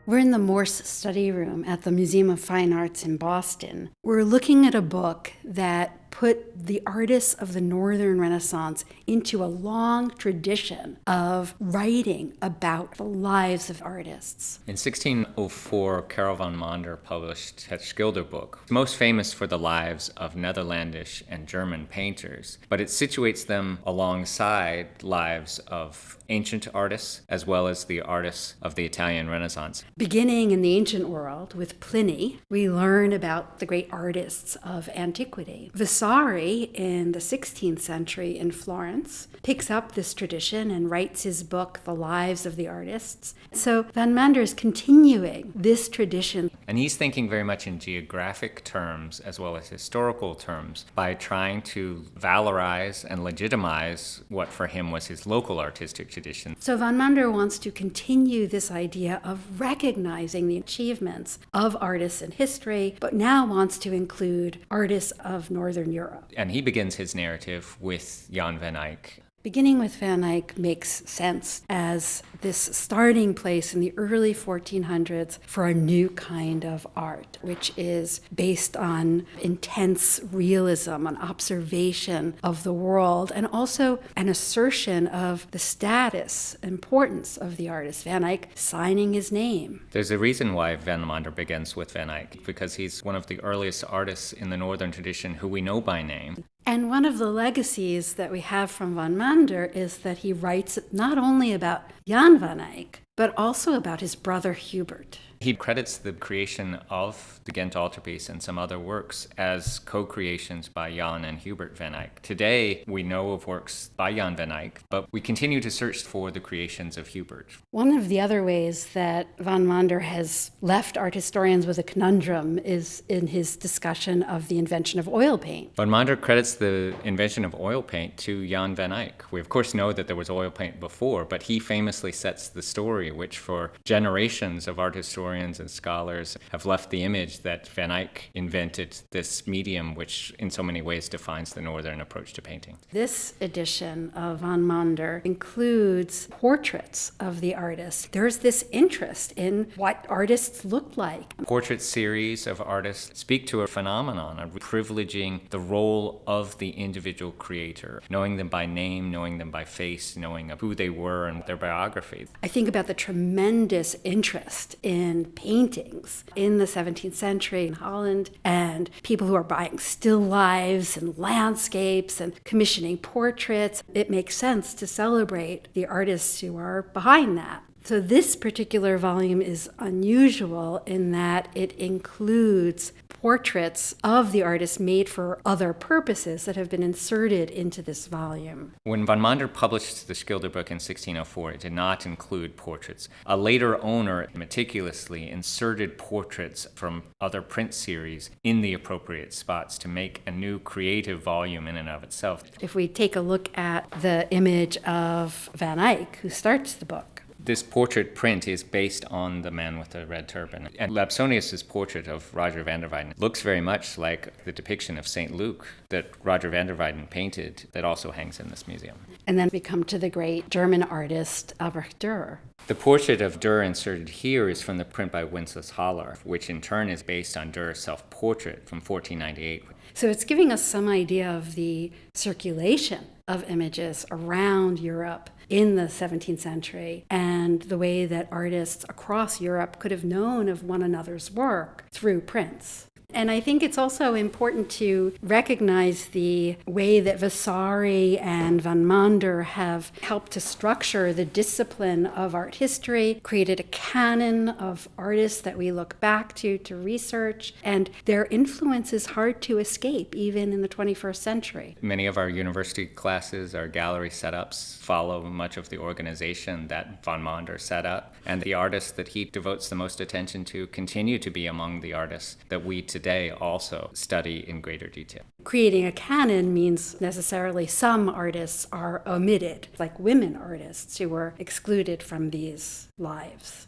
We're in the Morse study room at the Museum of Fine Arts in Boston. We're looking at a book that put the artists of the Northern Renaissance into a long tradition of writing about the lives of artists. In 1604, Karel van Mander published Het Schilder-Boeck, most famous for the lives of Netherlandish and German painters, but it situates them alongside lives of ancient artists as well as the artists of the Italian Renaissance. Beginning in the ancient world with Pliny, we learn about the great artists of antiquity. Vasari, in the 16th century in Florence, picks up this tradition and writes his book, The Lives of the Artists. So Van Mander is continuing this tradition. And he's thinking very much in geographic terms as well as historical terms by trying to valorize and legitimize what for him was his local artistic tradition. So Van Mander wants to continue this idea of recognizing the achievements of artists in history, but now wants to include artists of Northern Europe. And he begins his narrative with Jan van Eyck. Beginning with Van Eyck makes sense as this starting place in the early 1400s for a new kind of art, which is based on intense realism, an observation of the world, and also an assertion of the status, importance of the artist. Van Eyck signing his name. There's a reason why Van Mander begins with Van Eyck, because he's one of the earliest artists in the Northern tradition who we know by name. And one of the legacies that we have from Van Mander is that he writes not only about Jan van Eyck, but also about his brother Hubert. He credits the creation of the Ghent altarpiece and some other works as co-creations by Jan and Hubert van Eyck. Today, we know of works by Jan van Eyck, but we continue to search for the creations of Hubert. One of the other ways that Van Mander has left art historians with a conundrum is in his discussion of the invention of oil paint. Van Mander credits the invention of oil paint to Jan van Eyck. We of course know that there was oil paint before, but he famously sets the story, which for generations of art historians and scholars have left the image that Van Eyck invented this medium, which in so many ways defines the Northern approach to painting. This edition of Van Mander includes portraits of the artists. There's this interest in what artists look like. Portrait series of artists speak to a phenomenon of privileging the role of the individual creator, knowing them by name, knowing them by face, knowing of who they were and their biography. I think about the tremendous interest in paintings in the 17th century in Holland, and people who are buying still lives and landscapes and commissioning portraits. It makes sense to celebrate the artists who are behind that. So this particular volume is unusual in that it includes portraits of the artists made for other purposes that have been inserted into this volume. When Van Mander published the Schilder-Boeck in 1604, it did not include portraits. A later owner meticulously inserted portraits from other print series in the appropriate spots to make a new creative volume in and of itself. If we take a look at the image of Van Eyck, who starts the book, this portrait print is based on the man with the red turban. And Lapsonius's portrait of Roger van der Weyden looks very much like the depiction of St. Luke that Roger van der Weyden painted that also hangs in this museum. And then we come to the great German artist Albrecht Dürer. The portrait of Dürer inserted here is from the print by Wenceslas, which in turn is based on Dürer's self-portrait from 1498. So it's giving us some idea of the circulation of images around Europe in the 17th century and the way that artists across Europe could have known of one another's work through prints. And I think it's also important to recognize the way that Vasari and Van Mander have helped to structure the discipline of art history, created a canon of artists that we look back to research, and their influence is hard to escape even in the 21st century. Many of our university classes, our gallery setups follow much of the organization that Van Mander set up, and the artists that he devotes the most attention to continue to be among the artists that we today also study in greater detail. Creating a canon means necessarily some artists are omitted, like women artists who were excluded from these lives.